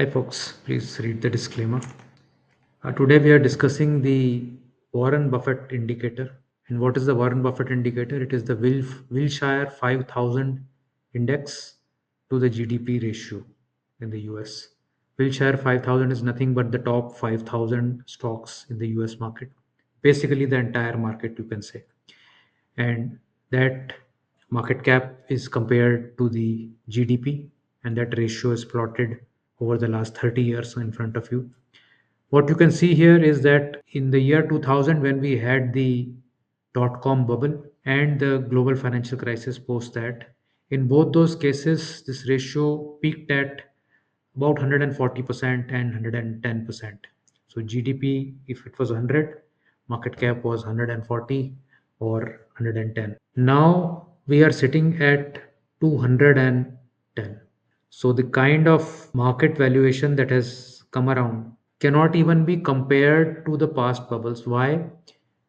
Hi, folks. Please read the disclaimer. Today, we are discussing the Warren Buffett indicator. And what is the Warren Buffett indicator? It is the Wilshire 5000 index to the GDP ratio in the US. Wilshire 5000 is nothing but the top 5000 stocks in the US market. Basically, the entire market, you can say. And that market cap is compared to the GDP, and that ratio is plotted over the last 30 years in front of you. What you can see here is that in the year 2000, when we had the dot com bubble and the global financial crisis post that, in both those cases, this ratio peaked at about 140% and 110%. So GDP, if it was 100, market cap was 140 or 110. Now we are sitting at 210. So the kind of market valuation that has come around cannot even be compared to the past bubbles. Why?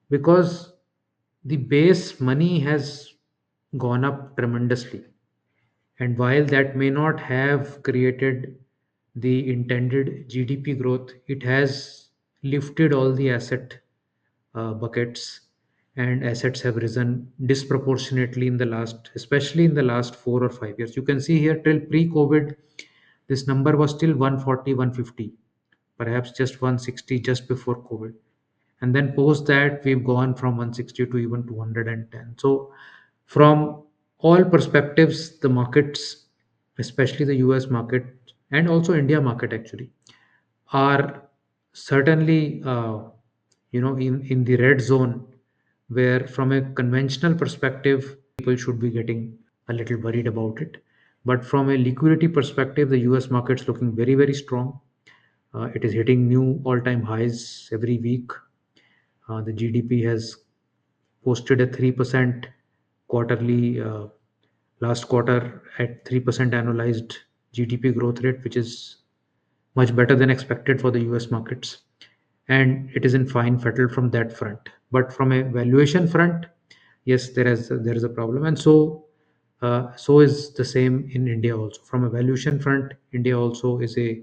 Because the base money has gone up tremendously. And while that may not have created the intended GDP growth, it has lifted all the asset buckets, and assets have risen disproportionately in the last, especially in the last 4 or 5 years. You can see here till pre-COVID, this number was still 140, 150, perhaps just 160 just before COVID. And then post that, we've gone from 160 to even 210. So from all perspectives, the markets, especially the US market and also India market actually, are certainly in the red zone, where from a conventional perspective people should be getting a little worried about it. But from a liquidity perspective, the US market's looking very, very strong. It is hitting new all-time highs every week. The GDP has posted a 3% quarterly, last quarter at 3% annualized GDP growth rate, which is much better than expected for the US markets. And it is in fine fettle from that front. But from a valuation front, yes, there is a problem. And so is the same in India also. From a valuation front, India also is a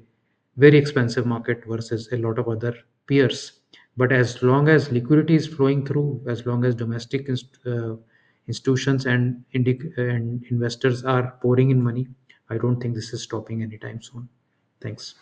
very expensive market versus a lot of other peers. But as long as liquidity is flowing through, as long as domestic institutions and investors are pouring in money, I don't think this is stopping anytime soon. Thanks.